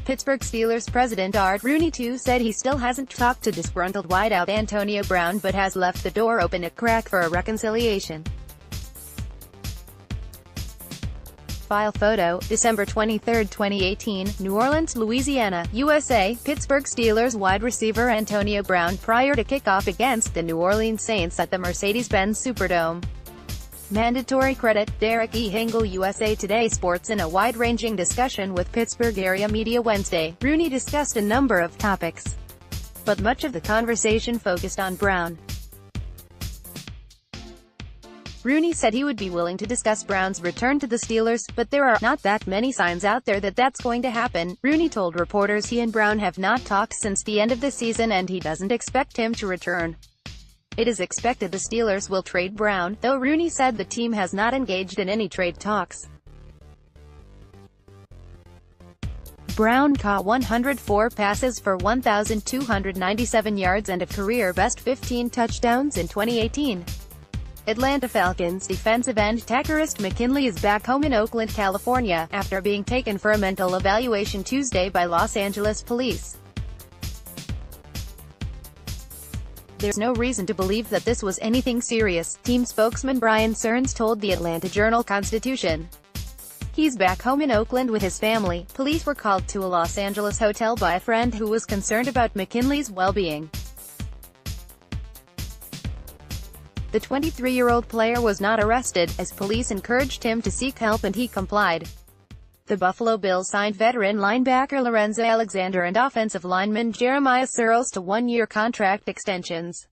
Pittsburgh Steelers president Art Rooney II said he still hasn't talked to disgruntled wideout Antonio Brown but has left the door open a crack for a reconciliation. File photo, December 23, 2018, New Orleans, Louisiana, USA. Pittsburgh Steelers wide receiver Antonio Brown prior to kickoff against the New Orleans Saints at the Mercedes-Benz Superdome. Mandatory credit, Derick E. Hingle-USA Today SportsIn. In a wide-ranging discussion with Pittsburgh-area media Wednesday, Rooney discussed a number of topics, but much of the conversation focused on Brown. Rooney said he would be willing to discuss Brown's return to the Steelers, but there are not that many signs out there that that's going to happen. Rooney told reporters he and Brown have not talked since the end of the season and he doesn't expect him to return. It is expected the Steelers will trade Brown, though Rooney said the team has not engaged in any trade talks. Brown caught 104 passes for 1,297 yards and a career-best 15 touchdowns in 2018. Atlanta Falcons defensive end Tackerist McKinley is back home in Oakland, California, after being taken for a mental evaluation Tuesday by Los Angeles police. There's no reason to believe that this was anything serious, team spokesman Brian Stearns told the Atlanta Journal-Constitution. He's back home in Oakland with his family. Police were called to a Los Angeles hotel by a friend who was concerned about McKinley's well-being. The 23-year-old player was not arrested, as police encouraged him to seek help and he complied. The Buffalo Bills signed veteran linebacker Lorenzo Alexander and offensive lineman Jeremiah Searles to one-year contract extensions.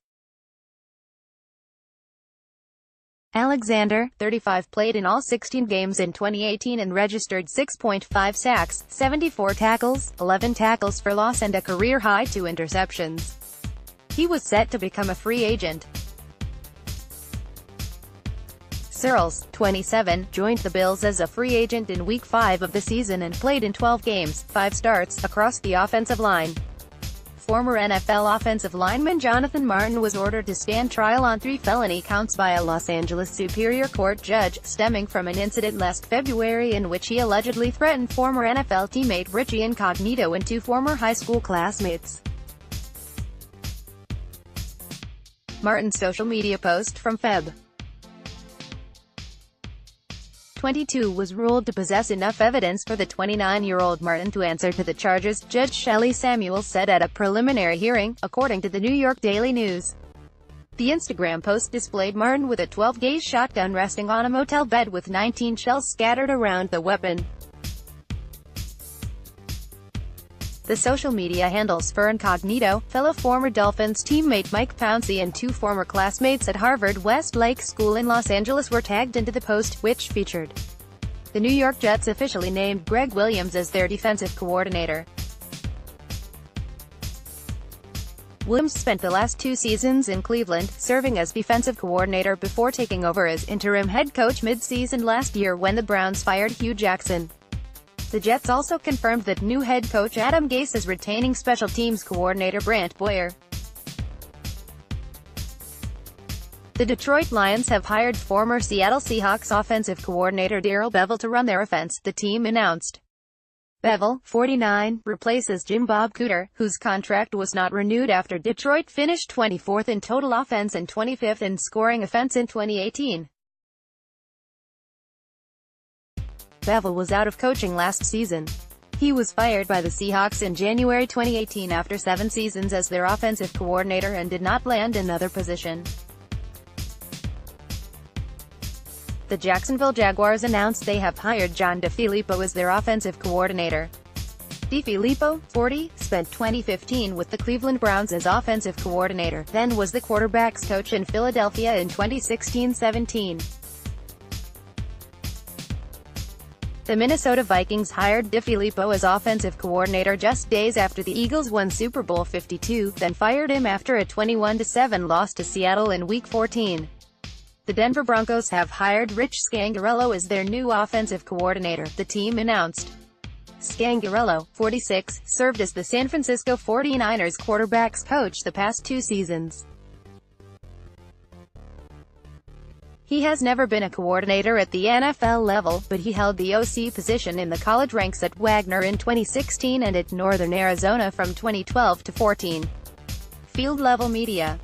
Alexander, 35, played in all 16 games in 2018 and registered 6.5 sacks, 74 tackles, 11 tackles for loss and a career-high 2 interceptions. He was set to become a free agent. Searles, 27, joined the Bills as a free agent in Week 5 of the season and played in 12 games, 5 starts, across the offensive line. Former NFL offensive lineman Jonathan Martin was ordered to stand trial on 3 felony counts by a Los Angeles Superior Court judge, stemming from an incident last February in which he allegedly threatened former NFL teammate Richie Incognito and 2 former high school classmates. Martin's social media post from Feb. 22 was ruled to possess enough evidence for the 29-year-old Martin to answer to the charges, Judge Shelley Samuels said at a preliminary hearing, according to the New York Daily News. The Instagram post displayed Martin with a 12-gauge shotgun resting on a motel bed with 19 shells scattered around the weapon. The social media handles for Incognito, fellow former Dolphins teammate Mike Pouncey and 2 former classmates at Harvard Westlake School in Los Angeles were tagged into the post, which featured the New York Jets officially named Greg Williams as their defensive coordinator. Williams spent the last 2 seasons in Cleveland, serving as defensive coordinator before taking over as interim head coach mid-season last year when the Browns fired Hugh Jackson. The Jets also confirmed that new head coach Adam Gase is retaining special teams coordinator Brant Boyer. The Detroit Lions have hired former Seattle Seahawks offensive coordinator Darrell Bevell to run their offense, the team announced. Bevell, 49, replaces Jim Bob Cooter, whose contract was not renewed after Detroit finished 24th in total offense and 25th in scoring offense in 2018. Bevell was out of coaching last season. He was fired by the Seahawks in January 2018 after 7 seasons as their offensive coordinator and did not land another position. The Jacksonville Jaguars announced they have hired John DeFilippo as their offensive coordinator. DeFilippo, 40, spent 2015 with the Cleveland Browns as offensive coordinator, then was the quarterbacks coach in Philadelphia in 2016-17. The Minnesota Vikings hired DeFilippo as offensive coordinator just days after the Eagles won Super Bowl 52, then fired him after a 21-7 loss to Seattle in Week 14. The Denver Broncos have hired Rich Scangarello as their new offensive coordinator, the team announced. Scangarello, 46, served as the San Francisco 49ers quarterbacks coach the past 2 seasons. He has never been a coordinator at the NFL level, but he held the OC position in the college ranks at Wagner in 2016 and at Northern Arizona from 2012 to 14. Field-level media.